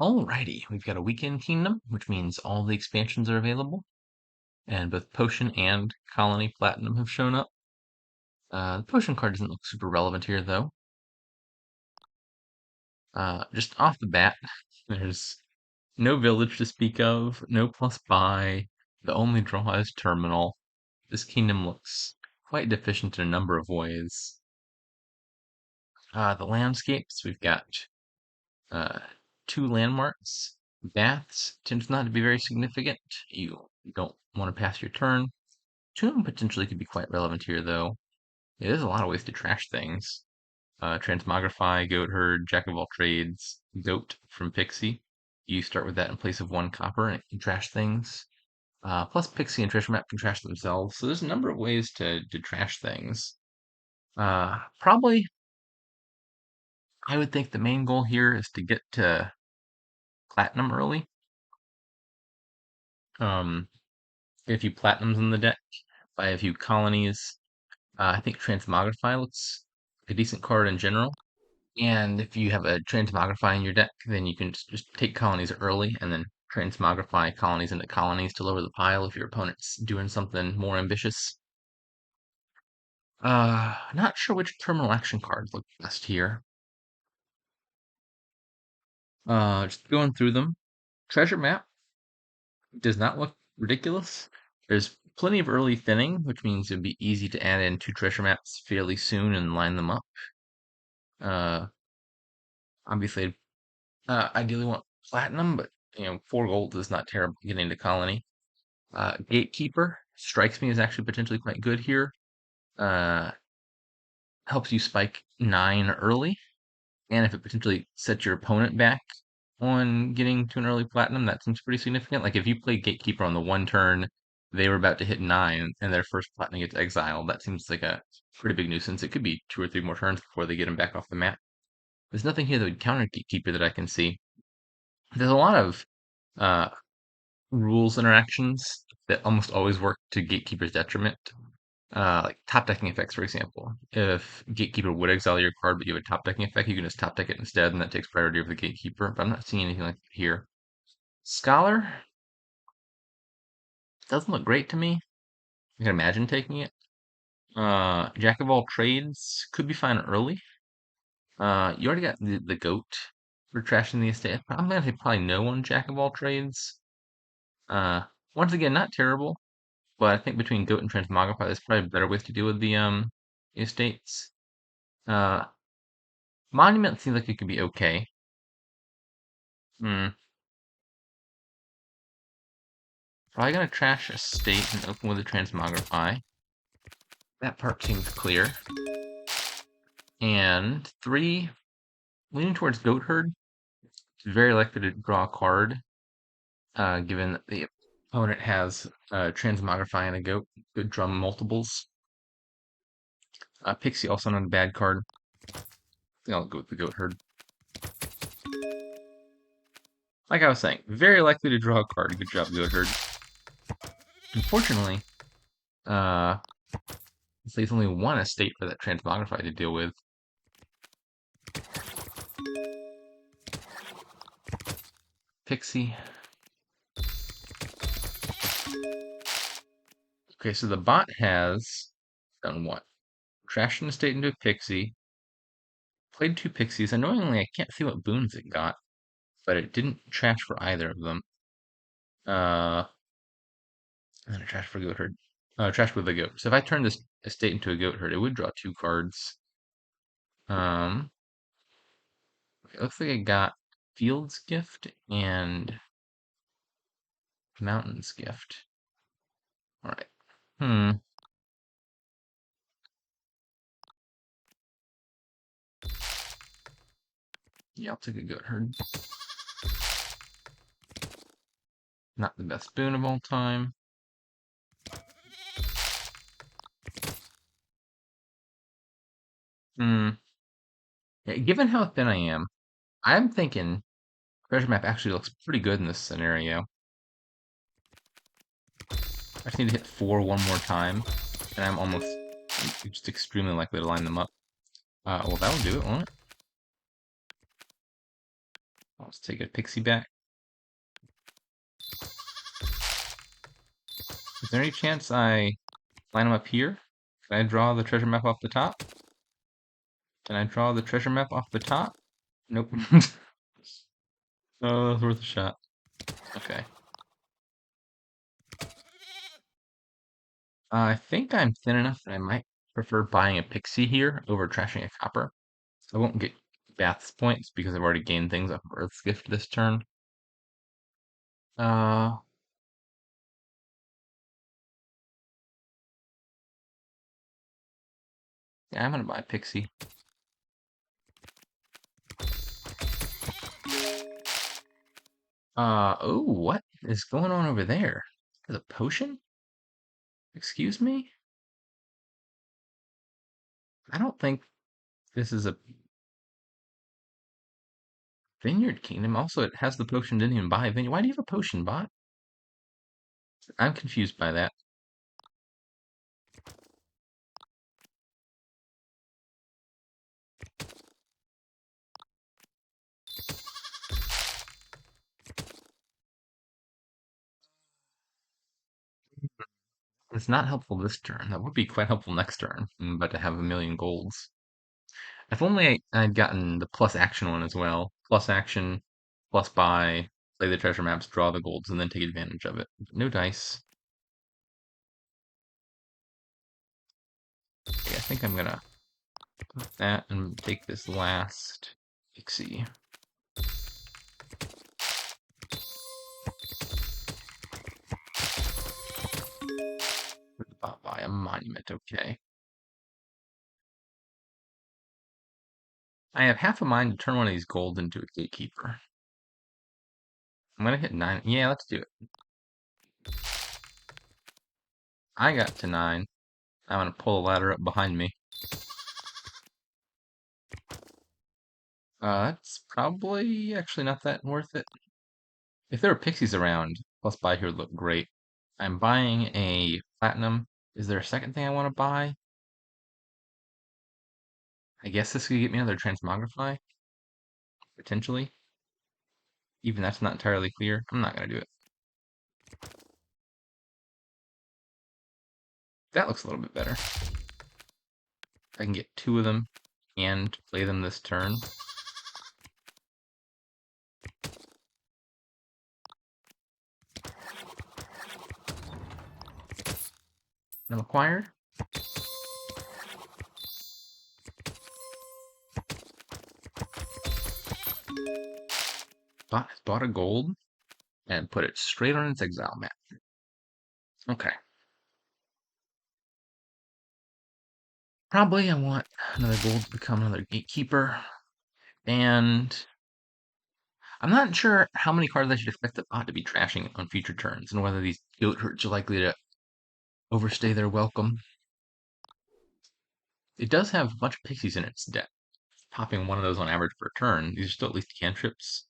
Alrighty, we've got a weekend kingdom, which means all the expansions are available, and both potion and colony platinum have shown up. The potion card doesn't look super relevant here, though. Just off the bat, there's no village to speak of, no plus buy. The only draw is terminal. This kingdom looks quite deficient in a number of ways. The landscapes, we've got uh, two landmarks. Baths tends not to be very significant. You don't want to pass your turn. Tomb potentially could be quite relevant here, though. Yeah, there's a lot of ways to trash things. Transmogrify, Goatherd, Jack of all trades, Goat from Pixie. You start with that in place of 1 copper and it can trash things. Plus Pixie and Treasure Map can trash themselves. So there's a number of ways to trash things. Probably, I would think the main goal here is to get to Platinum early. Get a few Platinums in the deck, buy a few colonies. I think Transmogrify looks like a decent card in general. And if you have a Transmogrify in your deck, then you can just take colonies early and then Transmogrify colonies into colonies to lower the pile if your opponent's doing something more ambitious. Not sure which terminal action cards look best here. Just going through them. Treasure Map does not look ridiculous. There's plenty of early thinning, which means it'd be easy to add in 2 treasure maps fairly soon and line them up. Uh, Obviously, ideally want platinum, but 4 gold is not terrible getting into colony. Gatekeeper strikes me as actually potentially quite good here. Uh, Helps you spike 9 early, and if it potentially sets your opponent back on getting to an early platinum, that seems pretty significant. Like if you play Gatekeeper on the 1 turn, they were about to hit 9, and their first platinum gets exiled. That seems like a pretty big nuisance. It could be 2 or 3 more turns before they get him back off the map. There's nothing here that would counter Gatekeeper that I can see. There's a lot of uh, rules interactions that almost always work to Gatekeeper's detriment. Like top decking effects, for example. If Gatekeeper would exile your card, but you have a top decking effect, you can just top deck it instead, and that takes priority over the Gatekeeper. But I'm not seeing anything like that here. Scholar doesn't look great to me. I can imagine taking it. Jack of all trades could be fine early. You already got the goat for trashing the estate. I'm gonna say probably no on Jack of all trades. Uh, Once again, not terrible, but I think between goat and transmogrify, there's probably better ways to deal with the estates. Uh, Monument seems like it could be okay. Hmm. Probably gonna trash a state and open with a transmogrify. That part seems clear. And 3, leaning towards Goatherd. It's very likely to draw a card, given that the opponent has transmogrify and a goat. Good drum multiples. Pixie also not a bad card. I think I'll go with the Goatherd. Like I was saying, very likely to draw a card. Good job, Goatherd. Unfortunately, this leaves only 1 estate for that transmogrify to deal with. Pixie. Okay, so the bot has done what? Trashed an estate into a Pixie. Played 2 Pixies. Annoyingly, I can't see what boons it got, but it didn't trash for either of them. And then a trash for Goatherd. Trash with a goat. So if I turn this estate into a Goatherd, it would draw 2 cards. It looks like I got Field's Gift and Mountain's Gift. All right. Yeah, I'll take a Goatherd. Not the best boon of all time. Yeah, given how thin I am, I'm thinking Treasure Map actually looks pretty good in this scenario. I just need to hit 4 one more time, and I'm almost just extremely likely to line them up. Well, that'll do it, won't it? Let's take a pixie back. Is there any chance I line them up here? Can I draw the treasure map off the top? Can I draw the treasure map off the top? Nope. Oh, that's worth a shot. Okay. I think I'm thin enough that I might prefer buying a pixie here over trashing a copper. I won't get Bath's points because I've already gained things off of Earth's Gift this turn. Uh, yeah, I'm gonna buy a pixie. Oh, what is going on over there? There's a potion? Excuse me? I don't think this is a Vineyard Kingdom. Also, it has the potion, didn't even buy a vineyard. Why do you have a potion bot? I'm confused by that. It's not helpful this turn. That would be quite helpful next turn. I'm about to have a million golds. If only I'd gotten the plus action one as well. Plus action, plus buy, play the treasure maps, draw the golds, and then take advantage of it. No dice. Okay, I think I'm gonna put that and take this last pixie. Buy a monument, okay. I have half a mind to turn one of these golds into a gatekeeper. I'm gonna hit 9. Yeah, let's do it. I got to 9. I'm gonna pull a ladder up behind me. That's probably actually not that worth it. If there were pixies around, plus buy here would look great. I'm buying a platinum. Is there a second thing I want to buy? I guess this could get me another transmogrify, potentially. Even that's not entirely clear. I'm not gonna do it. That looks a little bit better. I can get 2 of them and play them this turn. I'm acquired. Bought a gold and put it straight on its exile map. Okay. Probably I want another gold to become another gatekeeper. And I'm not sure how many cards I should expect the bot to be trashing on future turns and whether these goat herds are likely to overstay their welcome. It does have a bunch of pixies in its deck. Popping one of those on average per turn, these are still at least cantrips.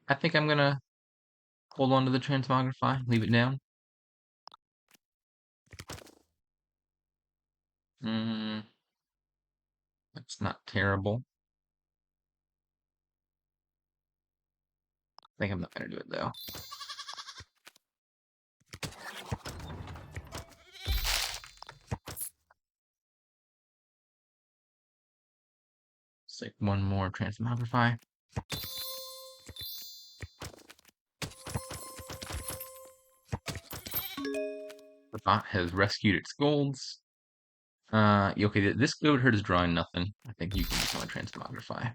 I think I'm gonna hold on to the Transmogrify, leave it down. That's not terrible. I think I'm not gonna do it though. Let's take one more Transmogrify. The bot has rescued its golds. Okay, this goat herd is drawing nothing. I think you can become a Transmogrify.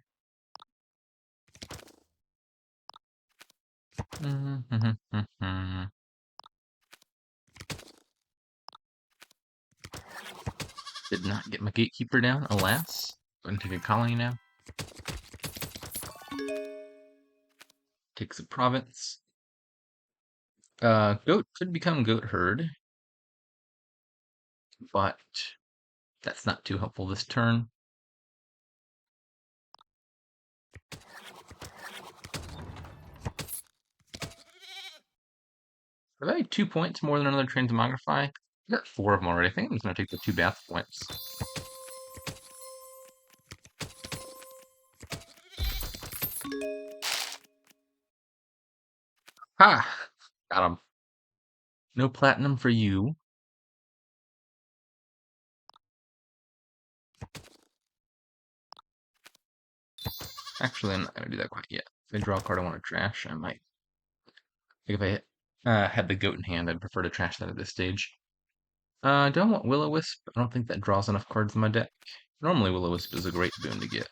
Did not get my gatekeeper down, alas. I'm gonna take a colony now. Takes a province. Goat could become goat herd, but that's not too helpful this turn. Are they 2 points more than another Transmogrify? I got 4 of them already. I think I'm just gonna take the 2 Bath points. Ha! Got him. No platinum for you. Actually, I'm not gonna do that quite yet. If I draw a card I want to trash, I might. Like if I had the goat in hand, I'd prefer to trash that at this stage. Do I want Will-O-Wisp? I don't think that draws enough cards in my deck. Normally Will-O-Wisp is a great boon to get.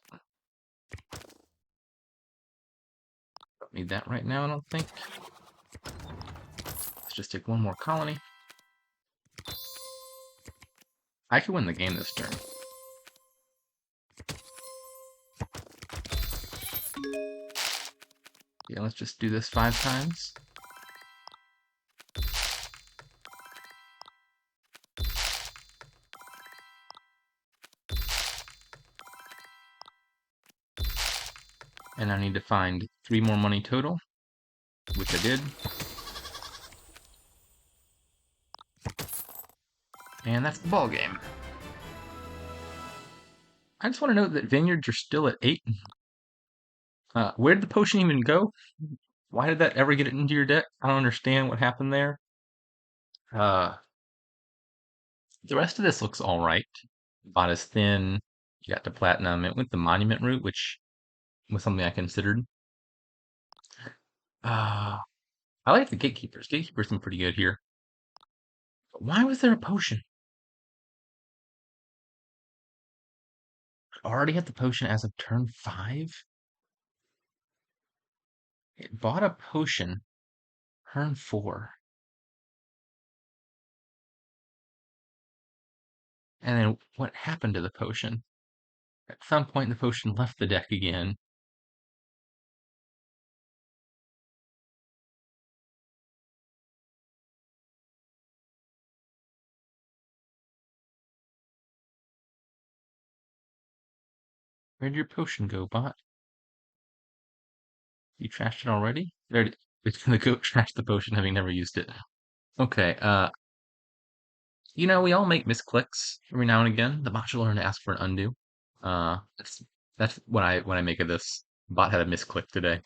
Don't need that right now, I don't think. Let's just take one more colony. I could win the game this turn. Yeah, let's just do this 5 times. And I need to find 3 more money total, which I did. And that's the ball game. I just want to note that vineyards are still at 8. Where did the potion even go? Why did that ever get into your deck? I don't understand what happened there. Uh, the rest of this looks all right. Bot is thin. You got the platinum. It went the monument route, which was something I considered. I like the gatekeepers. Gatekeepers seem pretty good here. But why was there a potion? Already had the potion as of turn 5? It bought a potion turn 4. And then what happened to the potion? At some point, the potion left the deck again. Where'd your potion go, bot? You trashed it already? There it's gonna go trash the potion having never used it. Okay, we all make misclicks every now and again. The bot should learn to ask for an undo. That's what I make of this. Bot had a misclick today.